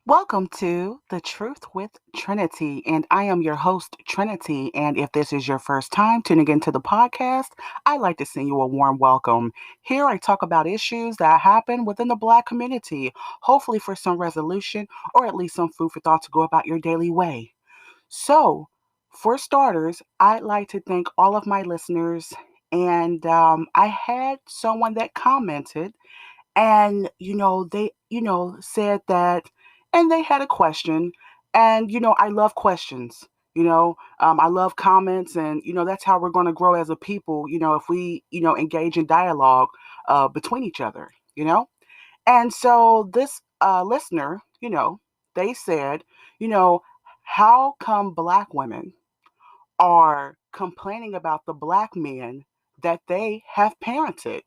Welcome to The Truth with Trinity, and I am your host, Trinity. And if this is your first time tuning into the podcast, I'd like to send you a warm welcome. Here I talk about issues that happen within the Black community, hopefully for some resolution or at least some food for thought to go about your daily way. So, for starters, I'd like to thank all of my listeners. And I had someone that commented and they said that, and they had a question. And I love questions. I love comments, and that's how we're going to grow as a people, if we engage in dialogue between each other. And so this listener, they said, you know how come Black women are complaining about the Black men that they have parented?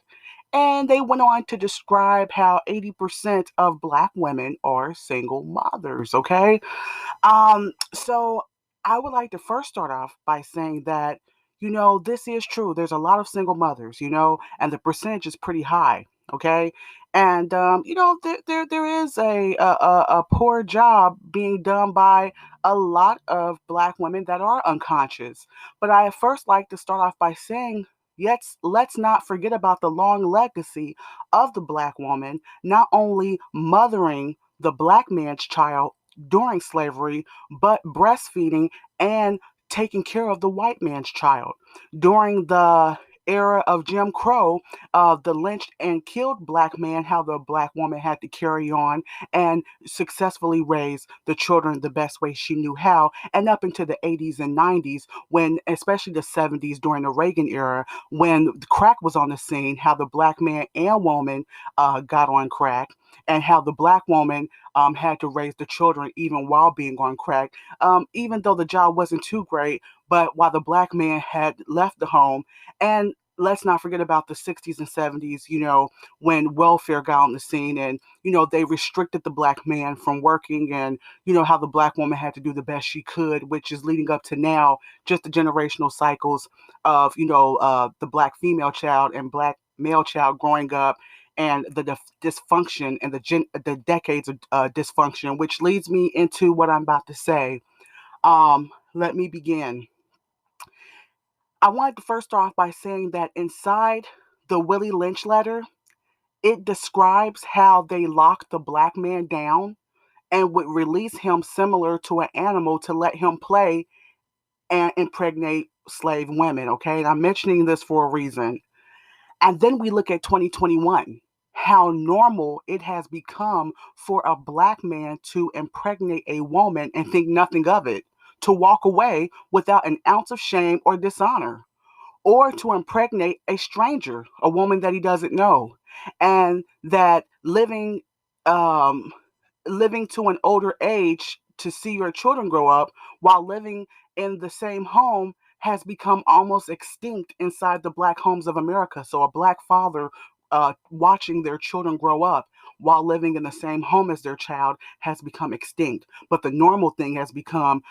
And they went on to describe how 80% of Black women are single mothers, okay? So I would like to first start off by saying that, this is true. There's a lot of single mothers, and the percentage is pretty high, okay? And, there is a poor job being done by a lot of Black women that are unconscious. But I first like to start off by saying, yes, let's not forget about the long legacy of the Black woman, not only mothering the Black man's child during slavery, but breastfeeding and taking care of the white man's child. During the era of Jim Crow, the lynched and killed Black man, how the Black woman had to carry on and successfully raise the children the best way she knew how, and up into the 80s and 90s, when, especially the 70s during the Reagan era, when the crack was on the scene, how the Black man and woman got on crack, and how the Black woman had to raise the children even while being on crack, even though the job wasn't too great, but while the Black man had left the home. And let's not forget about the 60s and 70s, when welfare got on the scene, and, they restricted the Black man from working, and, how the Black woman had to do the best she could, which is leading up to now, just the generational cycles of, the Black female child and Black male child growing up, and the dysfunction and the decades of dysfunction, which leads me into what I'm about to say. Let me begin. I wanted to first start off by saying that inside the Willie Lynch letter, it describes how they locked the Black man down and would release him similar to an animal to let him play and impregnate slave women. Okay, and I'm mentioning this for a reason. And then we look at 2021, how normal it has become for a Black man to impregnate a woman and think nothing of it, to walk away without an ounce of shame or dishonor, or to impregnate a stranger, a woman that he doesn't know, and that um, living to an older age to see your children grow up while living in the same home has become almost extinct inside the Black homes of America. So a Black father watching their children grow up while living in the same home as their child has become extinct. But the normal thing has become,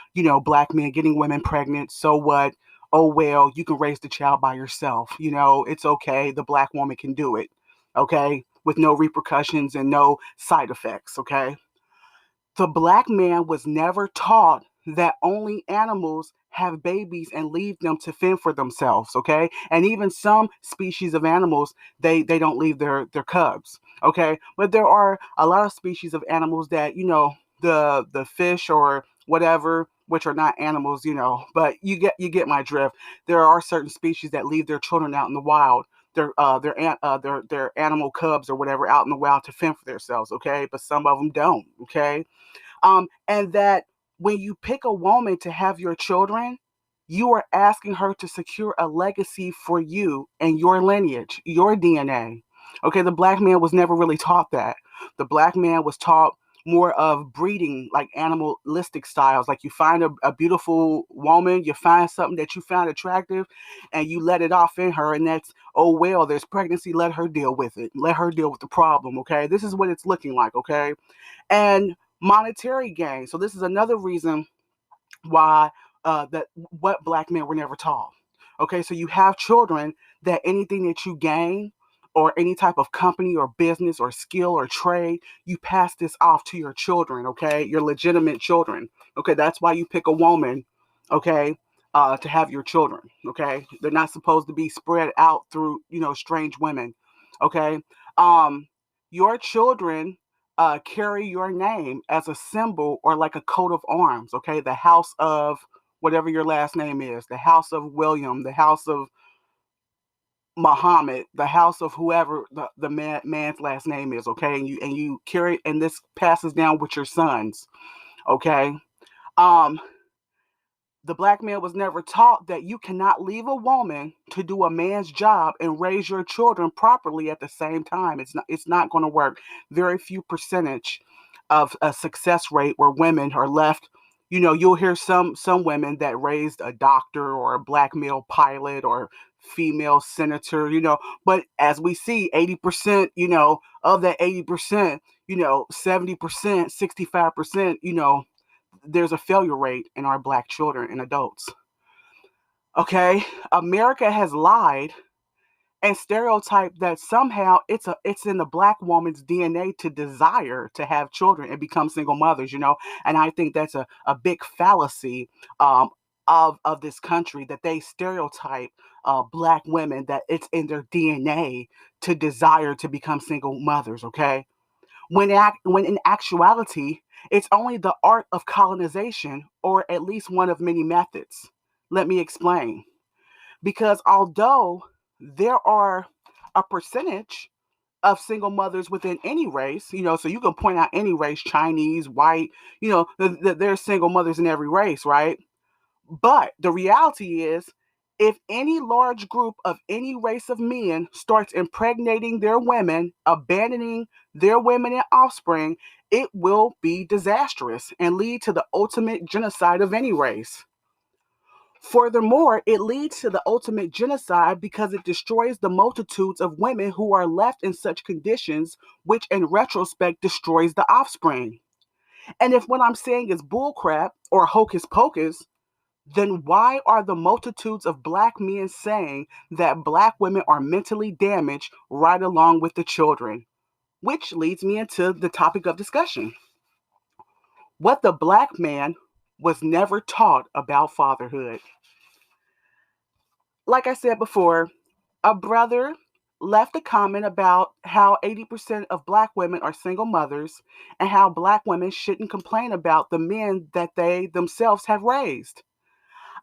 Black men getting women pregnant. So what? Oh, well, you can raise the child by yourself. It's okay. The Black woman can do it. Okay. With no repercussions and no side effects. Okay. The Black man was never taught that only animals have babies and leave them to fend for themselves, okay? And even some species of animals, they don't leave their cubs, okay? But there are a lot of species of animals that, the fish or whatever, which are not animals, but you get my drift. There are certain species that leave their children out in the wild, their animal cubs or whatever out in the wild to fend for themselves, okay? But some of them don't, okay? And that when you pick a woman to have your children, you are asking her to secure a legacy for you and your lineage, your DNA. Okay, the Black man was never really taught that. The Black man was taught more of breeding, like animalistic styles. Like you find a beautiful woman, you find something that you found attractive, and you let it off in her, and that's, oh, well, there's pregnancy, let her deal with it. Let her deal with the problem, okay? This is what it's looking like, okay? And monetary gain. So this is another reason why that what Black men were never taught. Okay, so you have children that anything that you gain or any type of company or business or skill or trade, you pass this off to your children, okay? Your legitimate children. Okay, that's why you pick a woman, okay, to have your children, okay? They're not supposed to be spread out through, strange women, okay? Um, your children carry your name as a symbol or like a coat of arms, okay? The house of whatever your last name is, the house of William, the house of Muhammad, the house of whoever the man's last name is, okay? And you carry, and this passes down with your sons, okay? Um, the black man was never taught that you cannot leave a woman to do a man's job and raise your children properly at the same time. It's not going to work. Very few percentage of a success rate where women are left. You'll hear some women that raised a doctor or a black male pilot or female senator, but as we see, 80%, of that 80%, 70%, 65%, there's a failure rate in our black children and adults. Okay, America has lied and stereotyped that somehow it's in the black woman's DNA to desire to have children and become single mothers. And I think that's a big fallacy um, of this country, that they stereotype black women, that it's in their DNA to desire to become single mothers. Okay, when in actuality, it's only the art of colonization, or at least one of many methods. Let me explain. Because although there are a percentage of single mothers within any race, so you can point out any race, Chinese, white, there's single mothers in every race, right? But the reality is, if any large group of any race of men starts impregnating their women, abandoning their women and offspring, it will be disastrous and lead to the ultimate genocide of any race. Furthermore, it leads to the ultimate genocide because it destroys the multitudes of women who are left in such conditions, which in retrospect destroys the offspring. And if what I'm saying is bullcrap or hocus pocus, then why are the multitudes of black men saying that black women are mentally damaged right along with the children? Which leads me into the topic of discussion. What the black man was never taught about fatherhood. Like I said before, a brother left a comment about how 80% of black women are single mothers and how black women shouldn't complain about the men that they themselves have raised.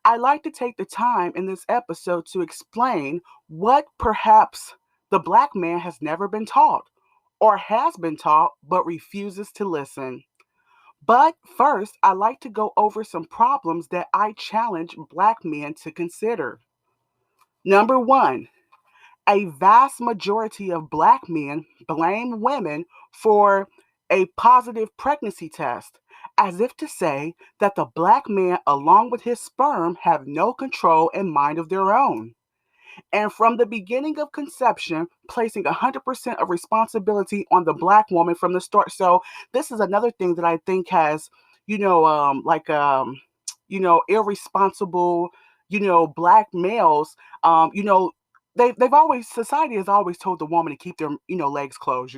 I like to take the time in this episode to explain what perhaps the black man has never been taught or has been taught but refuses to listen. But first, I like to go over some problems that I challenge black men to consider. Number one, a vast majority of black men blame women for a positive pregnancy test, as if to say that the black man, along with his sperm, have no control and mind of their own. And from the beginning of conception, placing 100% of responsibility on the black woman from the start. So this is another thing that I think has, irresponsible, black males, they've always, society has always told the woman to keep their, legs closed,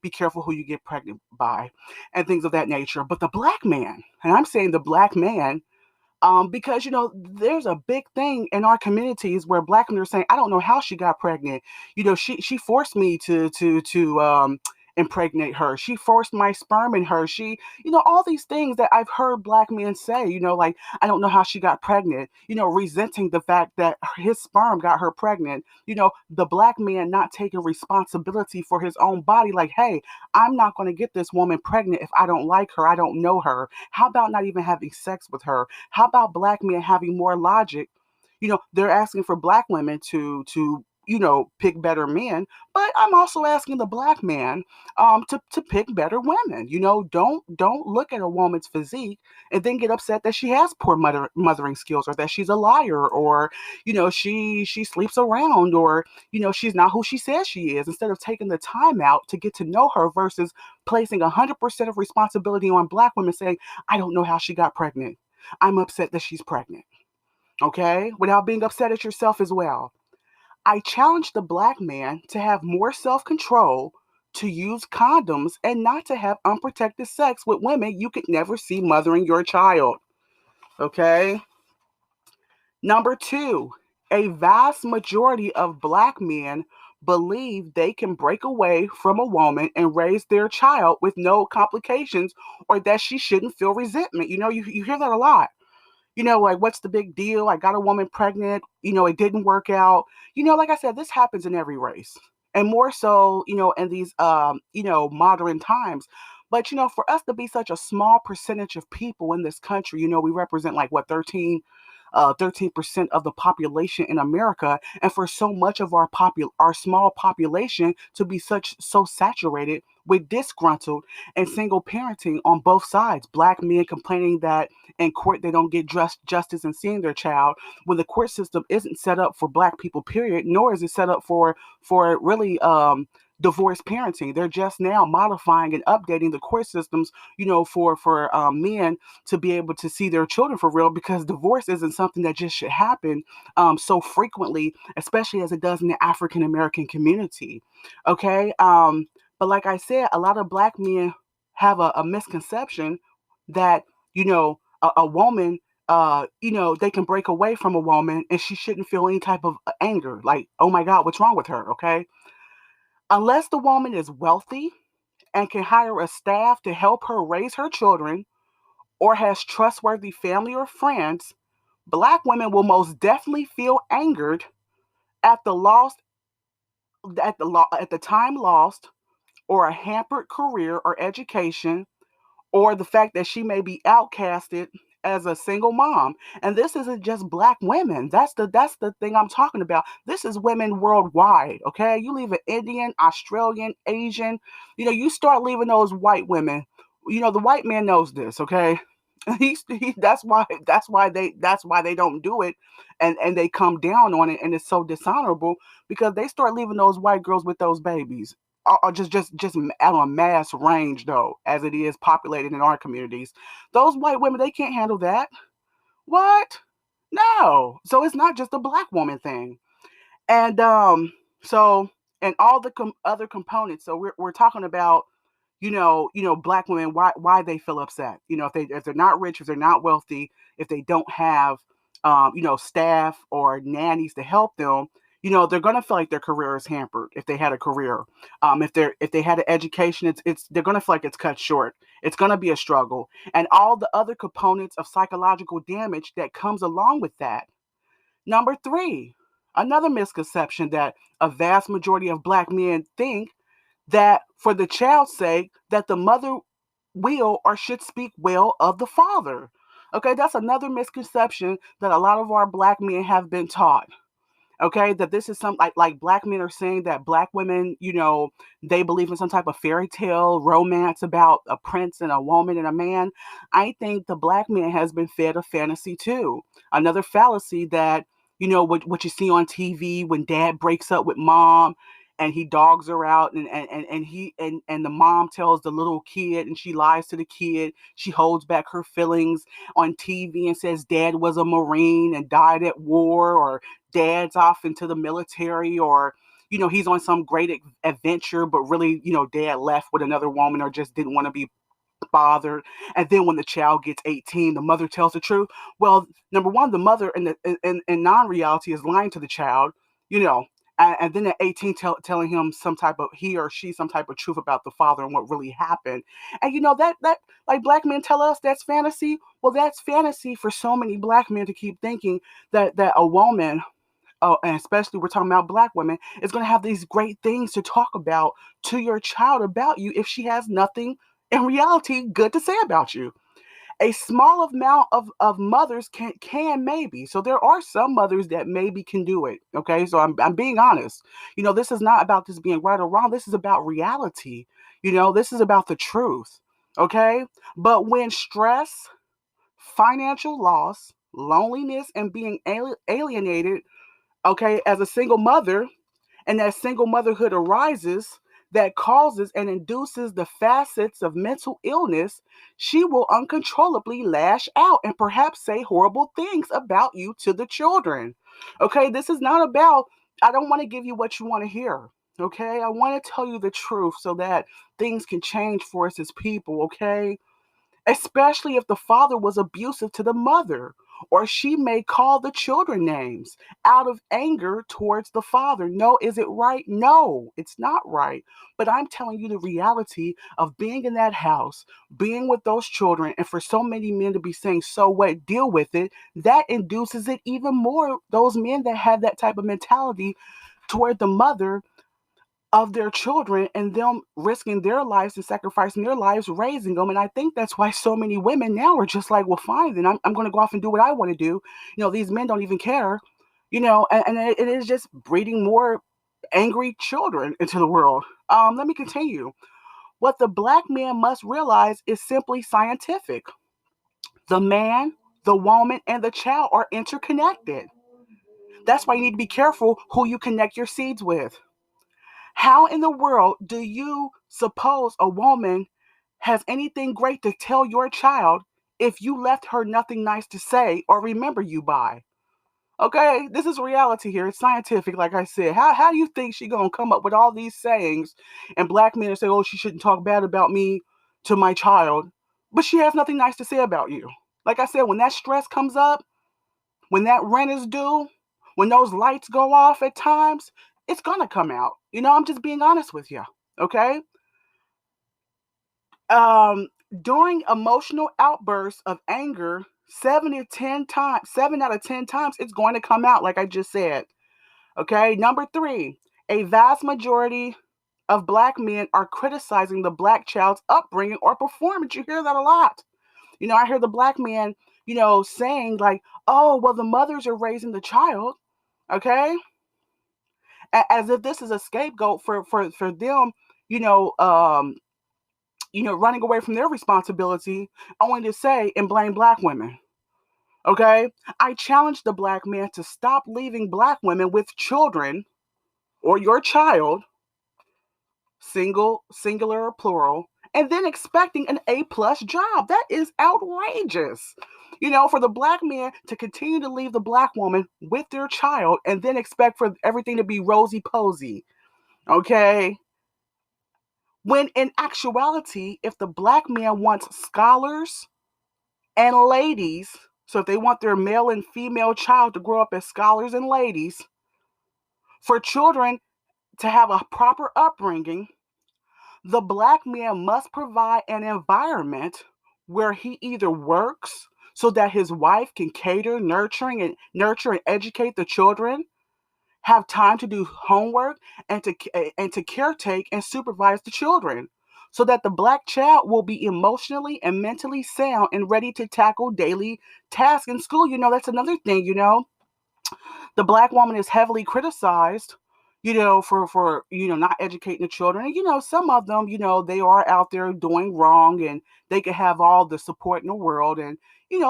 be careful who you get pregnant by and things of that nature. But the black man, and I'm saying the black man, because there's a big thing in our communities where black men are saying, "I don't know how she got pregnant. She forced me to impregnate her. She forced my sperm in her. She, all these things that I've heard black men say. Like, I don't know how she got pregnant. Resenting the fact that his sperm got her pregnant. The black man not taking responsibility for his own body. Like, hey, I'm not going to get this woman pregnant if I don't like her. I don't know her. How about not even having sex with her? How about black men having more logic? They're asking for black women to pick better men, but I'm also asking the black man to pick better women. Don't look at a woman's physique and then get upset that she has poor mothering skills, or that she's a liar, or she sleeps around, or she's not who she says she is. Instead of taking the time out to get to know her versus placing 100% of responsibility on black women, saying, "I don't know how she got pregnant. I'm upset that she's pregnant." Okay? Without being upset at yourself as well. I challenge the black man to have more self control, to use condoms, and not to have unprotected sex with women you could never see mothering your child. Okay? Number two, a vast majority of black men believe they can break away from a woman and raise their child with no complications or that she shouldn't feel resentment. You hear that a lot. Like, what's the big deal? I got a woman pregnant, it didn't work out. Like I said, this happens in every race. And more so, in these modern times. But for us to be such a small percentage of people in this country, we represent like what 13% of the population in America, and for so much of our small population to be so saturated with disgruntled and single parenting on both sides. Black men complaining that in court they don't get justice in seeing their child, when the court system isn't set up for black people, period, nor is it set up for really divorce parenting. They're just now modifying and updating the court systems, for men to be able to see their children for real, because divorce isn't something that just should happen so frequently, especially as it does in the African American community. Okay. But like I said, a lot of black men have a misconception that, a woman, they can break away from a woman and she shouldn't feel any type of anger. Like, oh my God, what's wrong with her? Okay. Unless the woman is wealthy and can hire a staff to help her raise her children, or has trustworthy family or friends, black women will most definitely feel angered at the loss at the time lost, or a hampered career or education, or the fact that she may be outcasted as a single mom. And this isn't just black women. That's the thing I'm talking about. This is women worldwide. Okay, you leave an Indian, Australian, Asian, you start leaving those white women. The white man knows this. Okay. That's why they don't do it, and they come down on it, and it's so dishonorable, because they start leaving those white girls with those babies, or just at a mass range, though, as it is populated in our communities. Those white women, they can't handle that. What? No. So it's not just a black woman thing. And so, and all the other components. So we're talking about, black women, why they feel upset. If they're not rich, if they're not wealthy, if they don't have staff or nannies to help them, they're gonna feel like their career is hampered if they had a career. If they had an education, it's they're gonna feel like it's cut short. It's gonna be a struggle. And all the other components of psychological damage that comes along with that. Number three, another misconception that a vast majority of black men think, that for the child's sake, that the mother will or should speak well of the father. Okay, that's another misconception that a lot of our black men have been taught. Okay, that this is some, like black men are saying that black women, they believe in some type of fairy tale romance about a prince and a woman and a man. I think the black man has been fed a fantasy too. Another fallacy that, what you see on TV when dad breaks up with mom and he dogs her out, and the mom tells the little kid, and she lies to the kid. She holds back her feelings on TV and says dad was a Marine and died at war, or dad's off into the military, or he's on some great adventure, but really, dad left with another woman or just didn't want to be bothered. And then when the child gets 18, the mother tells the truth. Well, number one, the mother in non-reality is lying to the child, you know and then at 18, telling him some type of, he or she, some type of truth about the father and what really happened. And that like black men tell us that's fantasy. Well, that's fantasy for so many black men to keep thinking that a woman, and especially we're talking about black women, is going to have these great things to talk about to your child about you if she has nothing in reality good to say about you. A small amount of mothers can maybe. So there are some mothers that maybe can do it. Okay. So I'm being honest. This is not about this being right or wrong. This is about reality. This is about the truth. Okay. But when stress, financial loss, loneliness, and being alienated, okay, as a single mother, and that single motherhood arises, that causes and induces the facets of mental illness, she will uncontrollably lash out and perhaps say horrible things about you to the children. Okay, this is not about I don't want to give you what you want to hear. Okay, I want to tell you the truth so that things can change for us as people. Okay, especially if the father was abusive to the mother, or she may call the children names out of anger towards the father. No, is it right? No, it's not right. But I'm telling you the reality of being in that house, being with those children, and for so many men to be saying, so what, deal with it, that induces it even more. Those men that have that type of mentality toward the mother of their children and them risking their lives and sacrificing their lives raising them. And I think that's why so many women now are just like, well, fine, then I'm going to go off and do what I want to do. These men don't even care, and it is just breeding more angry children into the world. Let me continue. What the black man must realize is simply scientific. The man, the woman, and the child are interconnected. That's why you need to be careful who you connect your seeds with. How in the world do you suppose a woman has anything great to tell your child if you left her nothing nice to say or remember you by? Okay, this is reality here. It's scientific, like I said. How do you think she gonna come up with all these sayings and black men say, oh, she shouldn't talk bad about me to my child, but she has nothing nice to say about you? Like I said, when that stress comes up, when that rent is due, when those lights go off at times, it's gonna come out. I'm just being honest with you. Okay. Um, During emotional outbursts of anger, 7 out of 10 times, it's going to come out, like I just said. Okay. Number three, a vast majority of black men are criticizing the black child's upbringing or performance. You hear that a lot. I hear the black man, saying like, oh, well, the mothers are raising the child. Okay. As if this is a scapegoat for them, you know, um, running away from their responsibility, only to say and blame black women. Okay. I challenge the black man to stop leaving black women with children or your child, singular or plural, and then expecting an A+ job. That is outrageous. For the black man to continue to leave the black woman with their child and then expect for everything to be rosy posy. Okay. When in actuality, if the black man wants scholars and ladies, so if they want their male and female child to grow up as scholars and ladies, for children to have a proper upbringing, the black man must provide an environment where he either works so that his wife can nurture and educate the children, have time to do homework and to caretake and supervise the children, so that the black child will be emotionally and mentally sound and ready to tackle daily tasks in school. That's another thing. The black woman is heavily criticized, for not educating the children. And some of them, they are out there doing wrong, and they could have all the support in the world, and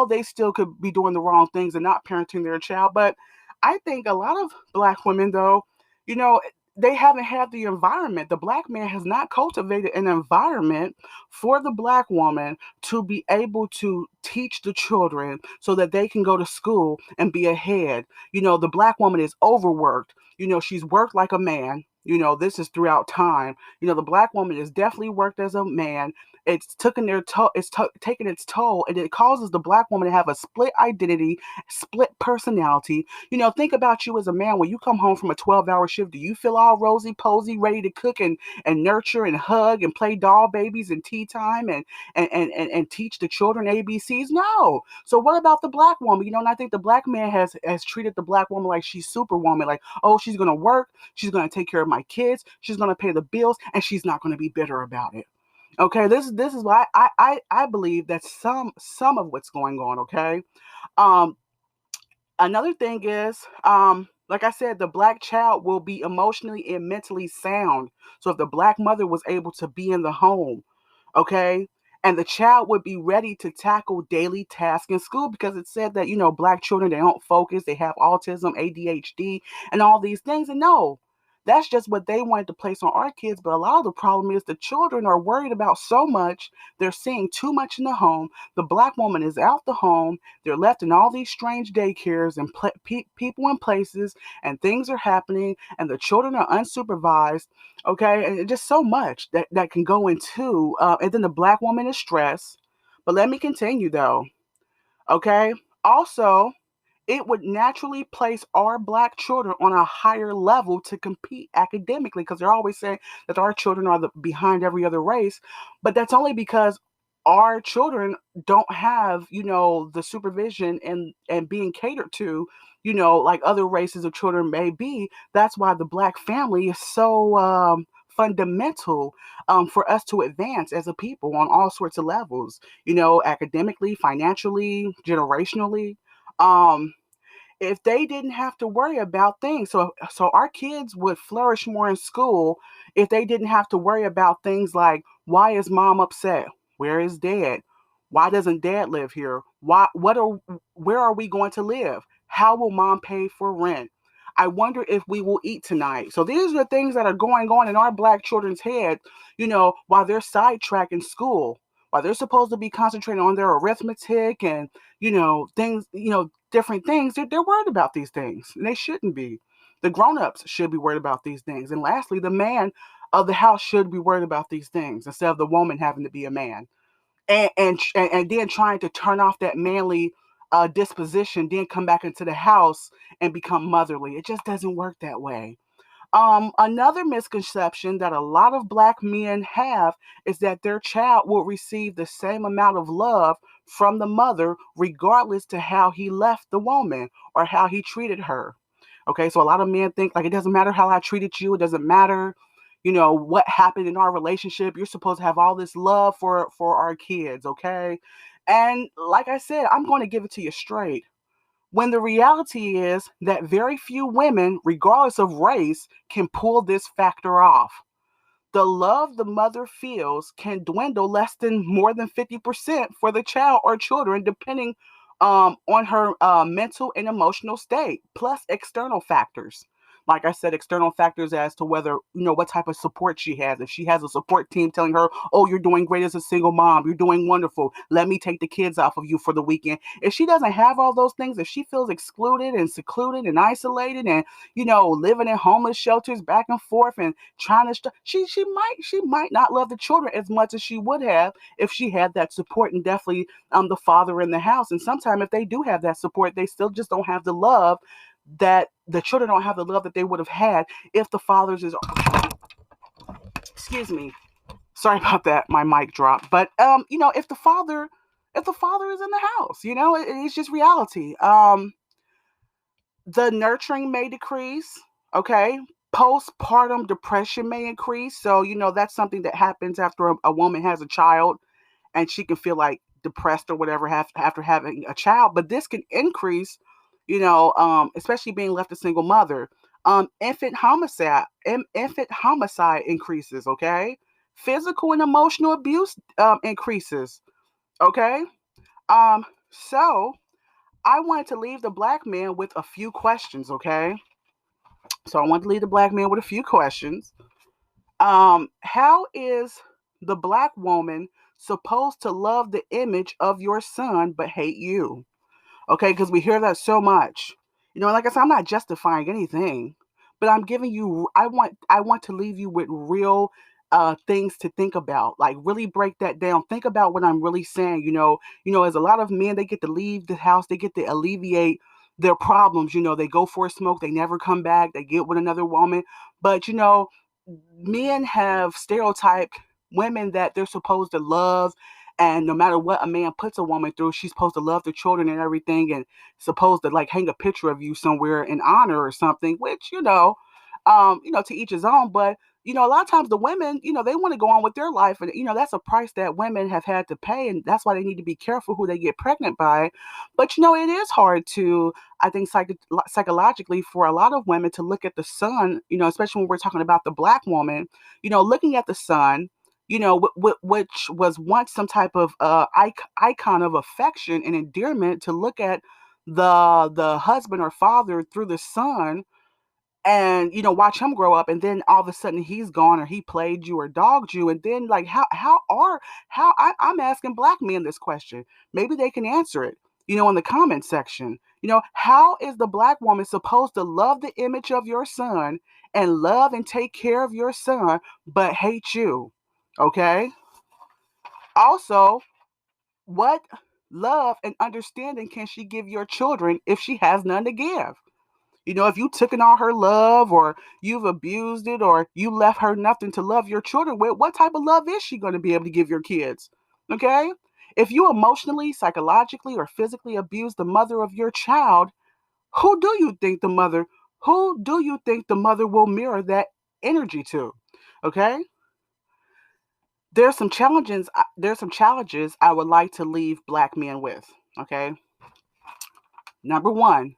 they still could be doing the wrong things and not parenting their child. But I think a lot of black women, though, you know, they haven't had the environment. The black man has not cultivated an environment for the black woman to be able to teach the children so that they can go to school and be ahead. The black woman is overworked. She's worked like a man. This is throughout time. The black woman is definitely worked as a man. It's taken their taking its toll, and it causes the black woman to have a split identity, split personality. Think about you as a man. When you come home from a 12-hour shift, do you feel all rosy posy, ready to cook and nurture and hug and play doll babies and tea time and teach the children ABCs? No. So what about the black woman? And I think the black man has treated the black woman like she's superwoman, like, oh, she's gonna work, she's gonna take care of my kids, she's gonna pay the bills, and she's not gonna be bitter about it. Okay, this is why I believe that some of what's going on. Okay. um Another thing is, like I said, the black child will be emotionally and mentally sound. So if the black mother was able to be in the home, okay, and the child would be ready to tackle daily tasks in school, because it said that, black children, they don't focus, they have autism, ADHD, and all these things. And no, That's just what they wanted to place on our kids. But a lot of the problem is the children are worried about so much. They're seeing too much in the home. The black woman is out the home. They're left in all these strange daycares and people in places, and things are happening, and the children are unsupervised. Okay, and just so much that can go into, and then the black woman is stressed. But let me continue though. Okay, also it would naturally place our black children on a higher level to compete academically, because they're always saying that our children are behind every other race, but that's only because our children don't have, the supervision and being catered to, like other races of children may be. That's why the black family is so fundamental, for us to advance as a people on all sorts of levels, academically, financially, generationally. um if they didn't have to worry about things, so our kids would flourish more in school if they didn't have to worry about things like, why is mom upset, where is dad, why doesn't dad live here, where are we going to live, how will mom pay for rent, I wonder if we will eat tonight. So these are the things that are going on in our black children's head, while they're sidetracked in school, while they're supposed to be concentrating on their arithmetic and, things, different things. They're worried about these things, and they shouldn't be. The grown-ups should be worried about these things. And lastly, the man of the house should be worried about these things instead of the woman having to be a man. And then trying to turn off that manly disposition, then come back into the house and become motherly. It just doesn't work that way. Another misconception that a lot of black men have is that their child will receive the same amount of love from the mother, regardless to how he left the woman or how he treated her. Okay, so a lot of men think like, it doesn't matter how I treated you, it doesn't matter, what happened in our relationship. You're supposed to have all this love for our kids, okay? And like I said, I'm going to give it to you straight, when the reality is that very few women, regardless of race, can pull this factor off. The love the mother feels can dwindle less than more than 50% for the child or children, depending on her mental and emotional state, plus external factors. Like I said, external factors as to whether, what type of support she has. If she has a support team telling her, oh, you're doing great as a single mom, you're doing wonderful, let me take the kids off of you for the weekend. If she doesn't have all those things, if she feels excluded and secluded and isolated and, living in homeless shelters back and forth and trying to she might not love the children as much as she would have if she had that support, and definitely the father in the house. And sometimes if they do have that support, they still just don't have the love, that the children don't have the love that they would have had if the father's is, excuse me, sorry about that, my mic dropped. But if the father is in the house, it's just reality. The nurturing may decrease. Okay, postpartum depression may increase. So that's something that happens after a woman has a child, and she can feel like depressed or whatever after having a child. But this can increase, especially being left a single mother. Infant homicide increases. Okay, physical and emotional abuse increases. Okay, so I wanted to leave the black man with a few questions. Okay, so I want to leave the black man with a few questions. How is the black woman supposed to love the image of your son but hate you? Okay, because we hear that so much. Like I said, I'm not justifying anything, but I'm giving you. I want to leave you with real things to think about. Like, really break that down. Think about what I'm really saying. As a lot of men, they get to leave the house, they get to alleviate their problems. They go for a smoke, they never come back, they get with another woman. But men have stereotyped women that they're supposed to love, and no matter what a man puts a woman through, she's supposed to love the children and everything, and supposed to like hang a picture of you somewhere in honor or something, which to each his own. But a lot of times the women, they want to go on with their life, and that's a price that women have had to pay, and that's why they need to be careful who they get pregnant by. But it is hard to, I think, psychologically, for a lot of women to look at the son, especially when we're talking about the black woman, looking at the son, which was once some type of icon of affection and endearment, to look at the husband or father through the son. and watch him grow up, and then all of a sudden he's gone, or he played you or dogged you, and then like I'm asking black men this question. Maybe they can answer it, in the comment section. How is the black woman supposed to love the image of your son and love and take care of your son but hate you? Okay. Also, what love and understanding can she give your children if she has none to give? If you took in all her love, or you've abused it, or you left her nothing to love your children with, what type of love is she going to be able to give your kids? Okay? If you emotionally, psychologically, or physically abuse the mother of your child, who do you think the mother will mirror that energy to? Okay? There's some challenges I would like to leave black men with. Okay? Number 1,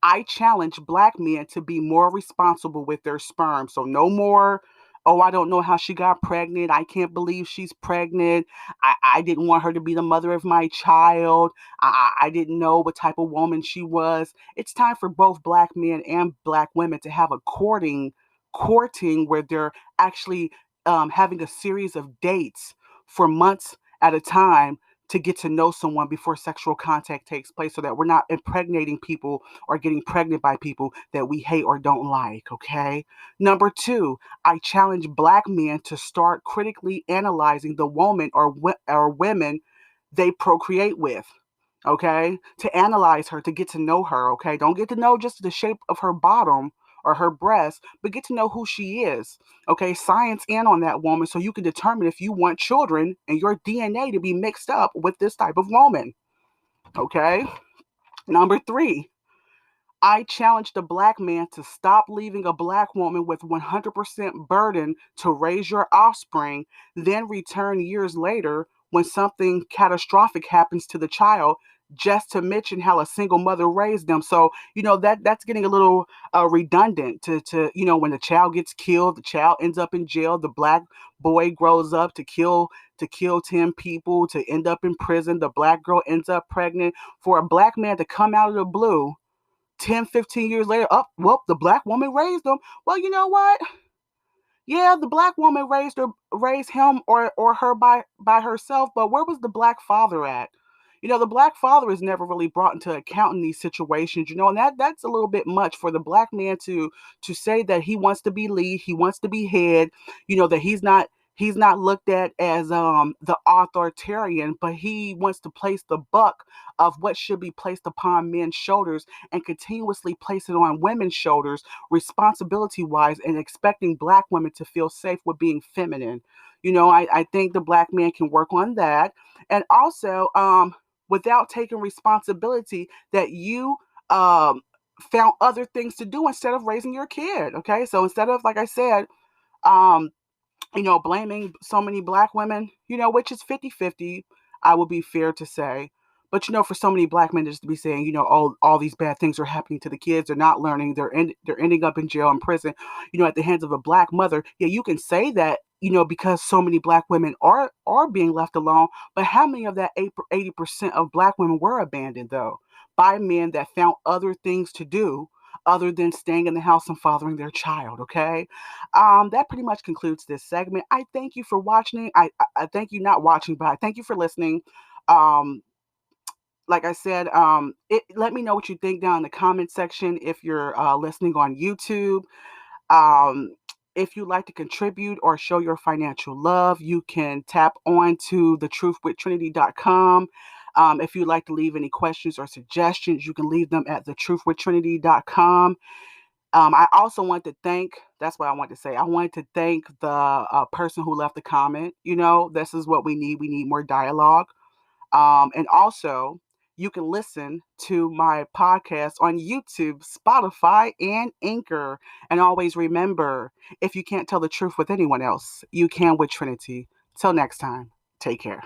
I challenge black men to be more responsible with their sperm. So no more, oh, I don't know how she got pregnant. I can't believe she's pregnant. I didn't want her to be the mother of my child. I didn't know what type of woman she was. It's time for both black men and black women to have a courting where they're actually having a series of dates for months at a time to get to know someone before sexual contact takes place, so that we're not impregnating people or getting pregnant by people that we hate or don't like, okay? Number 2, I challenge black men to start critically analyzing the woman or women they procreate with, okay? To analyze her, to get to know her, okay? Don't get to know just the shape of her bottom or her breast, but get to know who she is, okay? Science in on that woman so you can determine if you want children and your DNA to be mixed up with this type of woman, okay? Number 3, I challenge the black man to stop leaving a black woman with 100% burden to raise your offspring, then return years later when something catastrophic happens to the child, just to mention how a single mother raised them. So, that's getting a little redundant to when the child gets killed, the child ends up in jail, the black boy grows up to kill 10 people, to end up in prison, the black girl ends up pregnant, for a black man to come out of the blue 10, 15 years later, oh, well, the black woman raised them. Well, you know what? Yeah, the black woman raised him or her by herself, but where was the black father at? The black father is never really brought into account in these situations, and that's a little bit much for the black man to say that he wants to be lead, he wants to be head, that he's not looked at as the authoritarian, but he wants to place the buck of what should be placed upon men's shoulders and continuously place it on women's shoulders, responsibility wise, and expecting black women to feel safe with being feminine. I think the black man can work on that. And also, without taking responsibility that you found other things to do instead of raising your kid. Okay. So instead of, like I said, um, blaming so many black women, which is 50-50, I would be fair to say. But, for so many black men just to be saying, all these bad things are happening to the kids. They're not learning. They're ending up in jail and prison, at the hands of a black mother. Yeah, you can say that, because so many black women are being left alone. But how many of that 80% of black women were abandoned, though, by men that found other things to do other than staying in the house and fathering their child, okay? That pretty much concludes this segment. I thank you for watching. I thank you not watching, but I thank you for listening. Um, like I said, let me know what you think down in the comment section if you're listening on YouTube. Um, if you'd like to contribute or show your financial love, you can tap on to thetruthwithtrinity.com. If you'd like to leave any questions or suggestions, you can leave them at thetruthwithtrinity.com. I also want to thank, that's what I want to say. I wanted to thank the person who left the comment. This is what we need. We need more dialogue. And also, you can listen to my podcast on YouTube, Spotify, and Anchor. And always remember, if you can't tell the truth with anyone else, you can with Trinity. Till next time, take care.